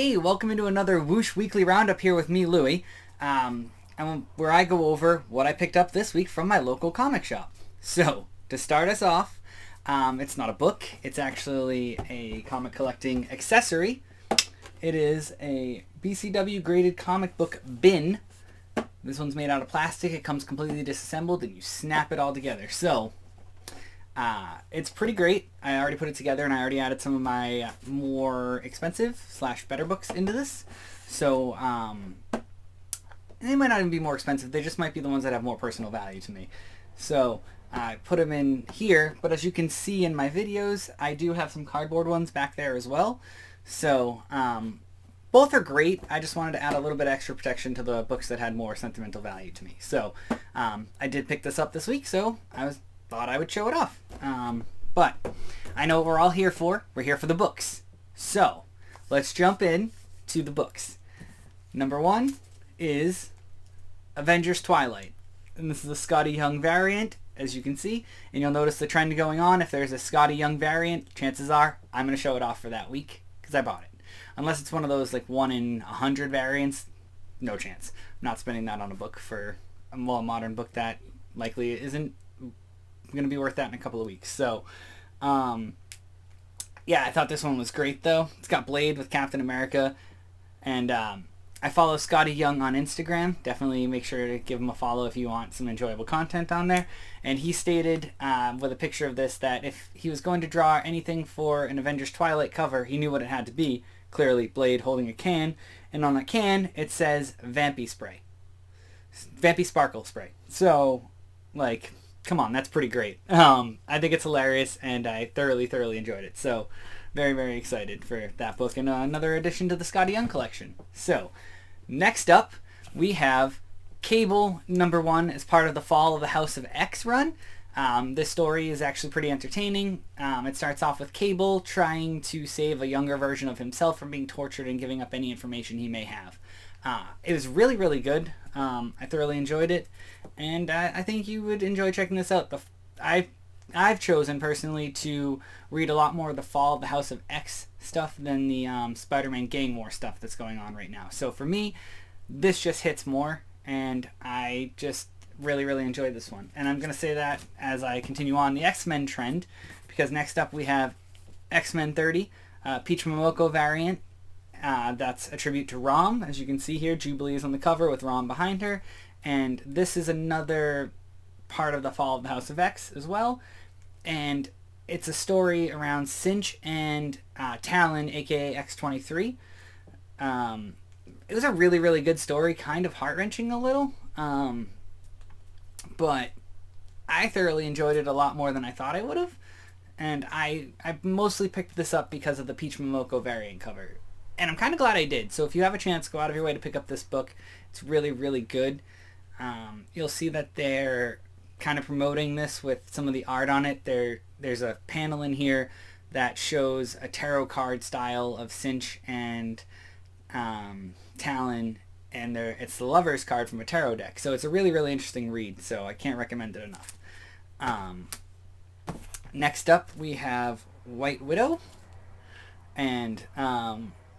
Hey, welcome into another Whoosh Weekly Roundup here with me, Louie, and where I go over what I picked up this week from my local comic shop. So, to start us off, it's not a book, it's actually a comic collecting accessory. It is a BCW graded comic book bin. This one's made out of plastic, it comes completely disassembled, and you snap it all together. So, it's pretty great. I already put it together and I already added some of my more expensive / better books into this. So, they might not even be more expensive. They just might be the ones that have more personal value to me. So, I put them in here. But as you can see in my videos, I do have some cardboard ones back there as well. So, both are great. I just wanted to add a little bit extra protection to the books that had more sentimental value to me. So, I did pick this up this week, so thought I would show it off. But I know what we're all here for. We're here for the books. So let's jump in to the books. Number one is Avengers Twilight. And this is a Scotty Young variant, as you can see. And you'll notice the trend going on. If there's a Scotty Young variant, chances are I'm going to show it off for that week because I bought it. Unless it's one of those like 1 in 100 variants, no chance. I'm not spending that on a book for a modern book that likely isn't going to be worth that in a couple of weeks. So, yeah, I thought this one was great, though. It's got Blade with Captain America, and I follow Scotty Young on Instagram. Definitely make sure to give him a follow if you want some enjoyable content on there. And he stated with a picture of this that if he was going to draw anything for an Avengers Twilight cover, he knew what it had to be. Clearly, Blade holding a can, and on that can, it says Vampy Spray. Vampy Sparkle Spray. So, like, come on, that's pretty great. I think it's hilarious, and I thoroughly enjoyed it. So, very excited for that book and another addition to the Scotty Young collection. So, next up, we have Cable #1 as part of the Fall of the House of X run. This story is actually pretty entertaining. It starts off with Cable trying to save a younger version of himself from being tortured and giving up any information he may have. It was really good. I thoroughly enjoyed it, and I think you would enjoy checking this out. I've chosen personally to read a lot more of the Fall of the House of X stuff than the Spider-Man Gang War stuff that's going on right now. So for me, this just hits more, and I just really enjoyed this one. And I'm going to say that as I continue on the X-Men trend, because next up we have X-Men 30, Peach Momoko variant. That's a tribute to Rom. As you can see here, Jubilee is on the cover with Rom behind her. And this is another part of the Fall of the House of X as well. And it's a story around Cinch and Talon, aka X-23. It was a really good story, kind of heart-wrenching a little. But I thoroughly enjoyed it a lot more than I thought I would have. And I mostly picked this up because of the Peach Momoko variant cover. And I'm kind of glad I did. So if you have a chance, go out of your way to pick up this book. It's really good. You'll see that they're kind of promoting this with some of the art on it. There's a panel in here that shows a tarot card style of Cinch and Talon. And it's the Lover's card from a tarot deck. So it's a really interesting read. So I can't recommend it enough. Next up, we have White Widow. And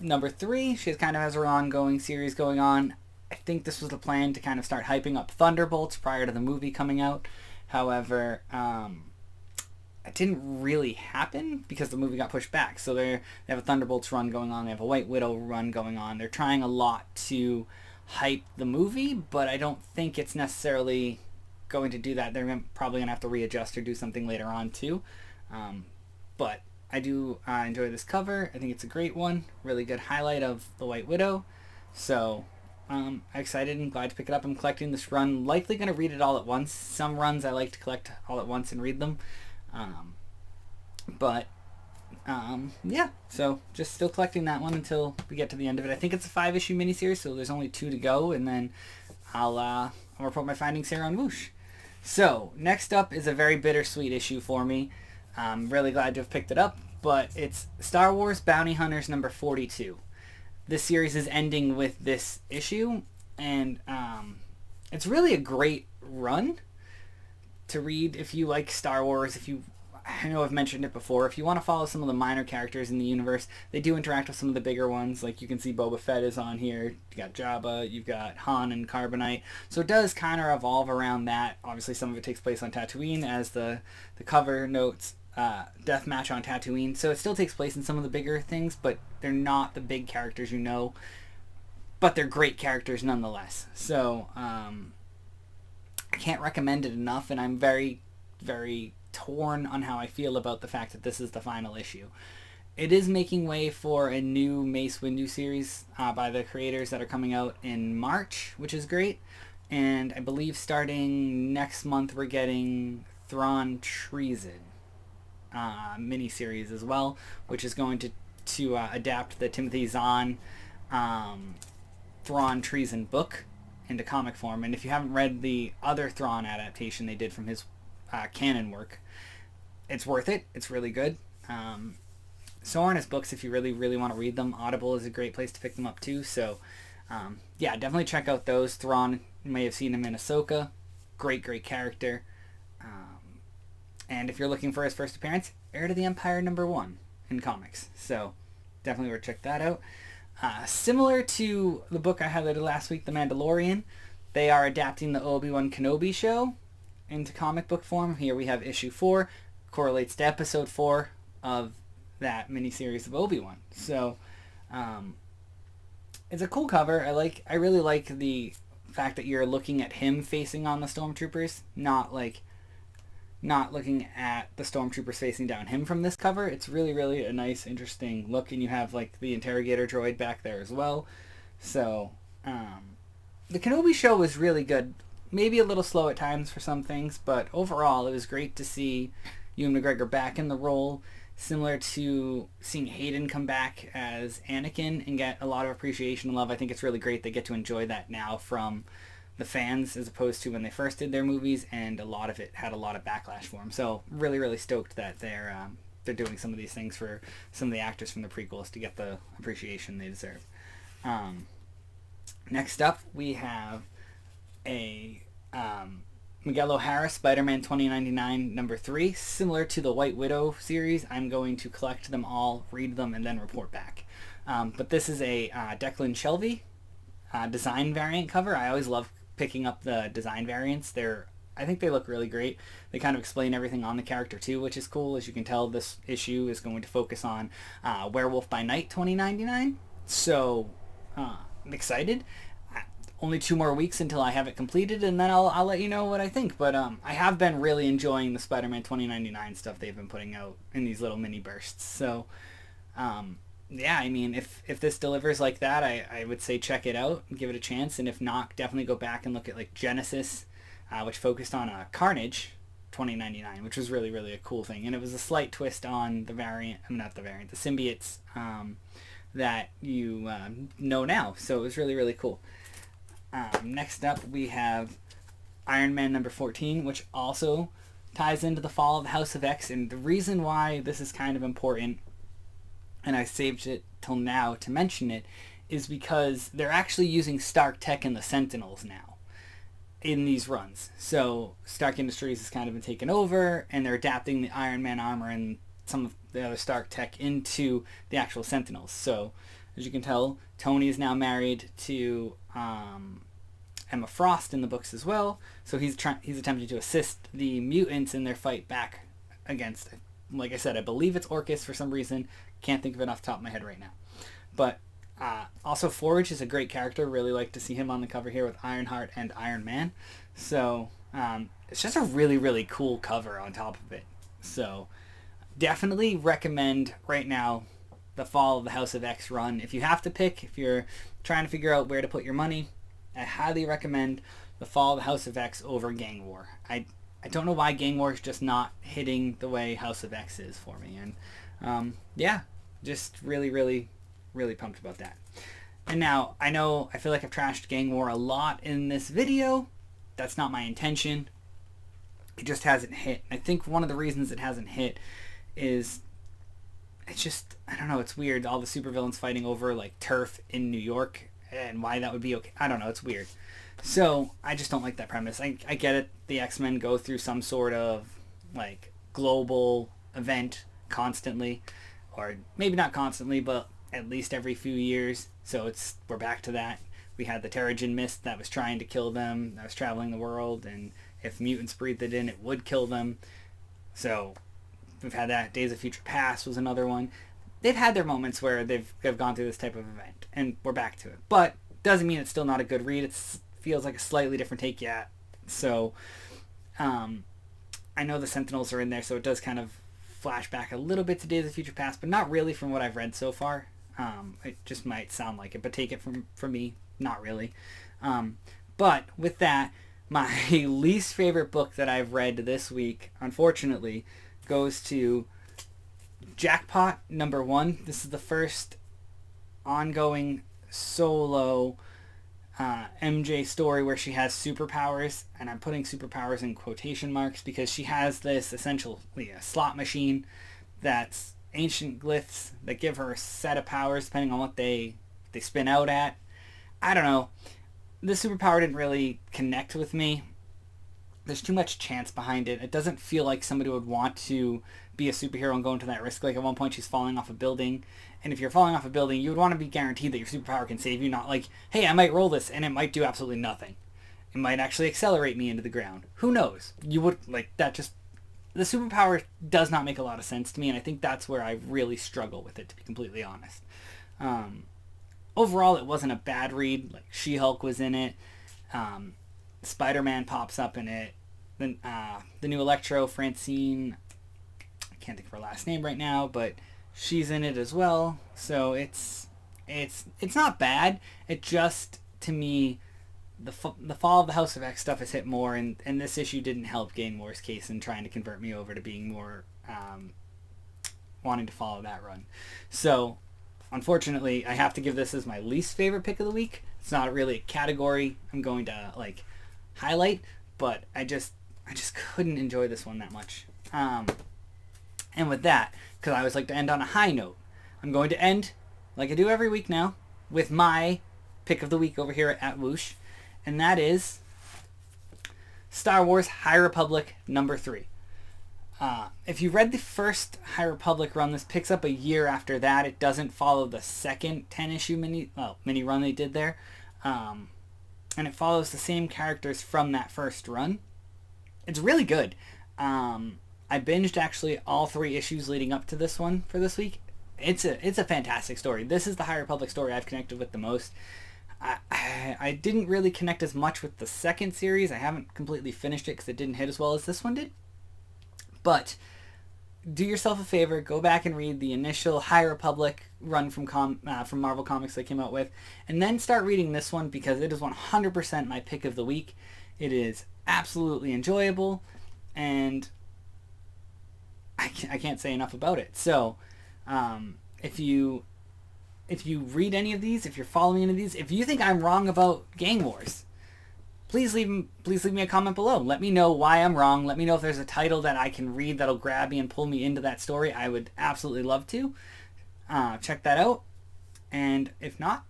number 3, she kind of has her ongoing series going on. I think this was the plan to kind of start hyping up Thunderbolts prior to the movie coming out. However, it didn't really happen because the movie got pushed back. So they have a Thunderbolts run going on. They have a White Widow run going on. They're trying a lot to hype the movie, but I don't think it's necessarily going to do that. They're probably going to have to readjust or do something later on too. But I do enjoy this cover. I think it's a great one. Really good highlight of the White Widow. So I'm excited and glad to pick it up. I'm collecting this run. Likely going to read it all at once. Some runs I like to collect all at once and read them. Yeah. So just still collecting that one until we get to the end of it. I think it's a 5-issue miniseries, so there's only 2 to go. And then I'll report my findings here on Whoosh. So next up is a very bittersweet issue for me. I'm really glad to have picked it up, but it's Star Wars Bounty Hunters number 42. This series is ending with this issue, and it's really a great run to read if you like Star Wars, if you I know I've mentioned it before. If you want to follow some of the minor characters in the universe, they do interact with some of the bigger ones. Like you can see Boba Fett is on here. You got Jabba. You've got Han and Carbonite. So it does kind of revolve around that. Obviously, some of it takes place on Tatooine, as the cover notes. Death match on Tatooine. So it still takes place in some of the bigger things, but they're not the big characters you know. But they're great characters nonetheless. So I can't recommend it enough, and I'm very, very torn on how I feel about the fact that this is the final issue. It is making way for a new Mace Windu series by the creators that are coming out in March, which is great. And I believe starting next month we're getting Thrawn Treason miniseries as well, which is going to adapt the Timothy Zahn Thrawn Treason book into comic form. And if you haven't read the other Thrawn adaptation they did from his canon work, it's worth it. It's really good. So are his books if you really, really want to read them. Audible is a great place to pick them up too. So yeah, definitely check out those. Thrawn, you may have seen him in Ahsoka. Great character. And if you're looking for his first appearance, Heir to the Empire #1 in comics. So definitely go check that out. Similar to the book I highlighted last week, The Mandalorian, they are adapting the Obi-Wan Kenobi show into comic book form. Here we have issue 4, correlates to episode 4 of that miniseries of Obi-Wan. So it's a cool cover. I really like the fact that you're looking at him facing on the stormtroopers, not looking at the stormtroopers facing down him from this cover. It's really, really a nice, interesting look, and you have like the interrogator droid back there as well. So the Kenobi show was really good. Maybe a little slow at times for some things, but overall it was great to see Ewan McGregor back in the role, similar to seeing Hayden come back as Anakin and get a lot of appreciation and love. I think it's really great they get to enjoy that now from the fans as opposed to when they first did their movies, and a lot of it had a lot of backlash for them. So really, really stoked that they're doing some of these things for some of the actors from the prequels to get the appreciation they deserve. Next up, we have a Miguel O'Hara Spider-Man 2099 #3. Similar to the White Widow series, I'm going to collect them all, read them, and then report back. But this is a Declan Shelby design variant cover. I always love picking up the design variants. I think they look really great. They kind of explain everything on the character too, which is cool. As you can tell, this issue is going to focus on Werewolf by Night 2099. So I'm excited. Only 2 more weeks until I have it completed, and then I'll let you know what I think. But I have been really enjoying the Spider-Man 2099 stuff they've been putting out in these little mini bursts. So yeah, I mean, if this delivers like that, I would say check it out and give it a chance. And if not, definitely go back and look at like Genesis, which focused on Carnage 2099, which was really, really a cool thing. And it was a slight twist on the symbiotes that you know now. So it was really, really cool. Next up, we have Iron Man #14, which also ties into the fall of the House of X. And the reason why this is kind of important, and I saved it till now to mention it, is because they're actually using Stark Tech and the Sentinels now in these runs. So Stark Industries has kind of been taken over, and they're adapting the Iron Man armor and some of the other Stark Tech into the actual Sentinels. So as you can tell, Tony is now married to Emma Frost in the books as well. So he's attempting to assist the mutants in their fight back against, like I said, I believe it's Orcus for some reason. Can't think of it off the top of my head right now. But also Forge is a great character. Really like to see him on the cover here with Ironheart and Iron Man. So it's just a really, really cool cover on top of it. So definitely recommend right now the Fall of the House of X run. If you have to pick, if you're trying to figure out where to put your money, I highly recommend the Fall of the House of X over Gang War. I don't know why Gang War is just not hitting the way House of X is for me. And yeah, just really, really, really pumped about that. And now, I feel like I've trashed Gang War a lot in this video. That's not my intention. It just hasn't hit. I think one of the reasons it hasn't hit is it's just, I don't know, it's weird. All the supervillains fighting over like turf in New York, and why that would be okay. I don't know, it's weird. So I just don't like that premise. I get it. The X-Men go through some sort of like global event constantly, or maybe not constantly, but at least every few years. So we're back to that. We had the Terrigen Mist that was trying to kill them, that was traveling the world, and if mutants breathed it in, it would kill them. So we've had that. Days of Future Past was another one. They've had their moments where they've gone through this type of event, and we're back to it. But doesn't mean it's still not a good read. It feels like a slightly different take yet. So I know the Sentinels are in there, so it does kind of flash back a little bit to Days of Future Past, but not really from what I've read so far. It just might sound like it, but take it from me, not really. But with that, my least favorite book that I've read this week, unfortunately, goes to Jackpot #1. This is the first ongoing solo MJ story where she has superpowers, and I'm putting superpowers in quotation marks because she has this essentially a slot machine that's ancient glyphs that give her a set of powers depending on what they spin out at. I don't know. The superpower didn't really connect with me. There's too much chance behind it. It doesn't feel like somebody would want to be a superhero and go into that risk. Like at one point she's falling off a building, and if you're falling off a building, you would want to be guaranteed that your superpower can save you, not like, hey, I might roll this and it might do absolutely nothing. It might actually accelerate me into the ground. Who knows? You would, like, that just, the superpower does not make a lot of sense to me, and I think that's where I really struggle with it, to be completely honest. Overall, it wasn't a bad read. Like, She-Hulk was in it. Spider-Man pops up in it. Then the new Electro, Francine, I can't think of her last name right now, but she's in it as well. So it's not bad. It just, to me, the Fall of the House of X stuff has hit more, and this issue didn't help gain Moore's case in trying to convert me over to being more wanting to follow that run. So unfortunately, I have to give this as my least favorite pick of the week. It's not really a category I'm going to like highlight, but I just couldn't enjoy this one that much. And with that, because I always like to end on a high note, I'm going to end, like I do every week now, with my pick of the week over here at Whoosh, and that is Star Wars High Republic #3. If you read the first High Republic run, this picks up a year after that. It doesn't follow the second 10-issue mini run they did there. And it follows the same characters from that first run. It's really good. I binged actually all 3 issues leading up to this one for this week. It's a fantastic story. This is the High Republic story I've connected with the most. I didn't really connect as much with the second series. I haven't completely finished it because it didn't hit as well as this one did. But do yourself a favor, go back and read the initial High Republic run from Marvel Comics they came out with, and then start reading this one because it is 100% my pick of the week. It is absolutely enjoyable, and I can't say enough about it. So if you read any of these, if you're following any of these, if you think I'm wrong about Gang Wars, please leave me a comment below. Let me know why I'm wrong. Let me know if there's a title that I can read that'll grab me and pull me into that story. I would absolutely love to. Check that out. And if not,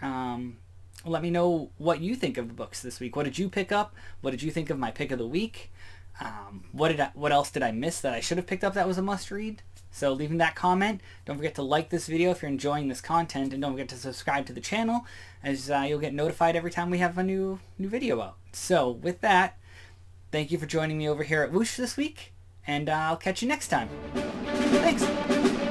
let me know what you think of the books this week. What did you pick up? What did you think of my pick of the week? What else did I miss that I should have picked up that was a must-read? So leaving that comment. Don't forget to like this video if you're enjoying this content, and don't forget to subscribe to the channel, as you'll get notified every time we have a new video out. So with that, thank you for joining me over here at Whoosh this week, and I'll catch you next time. Thanks!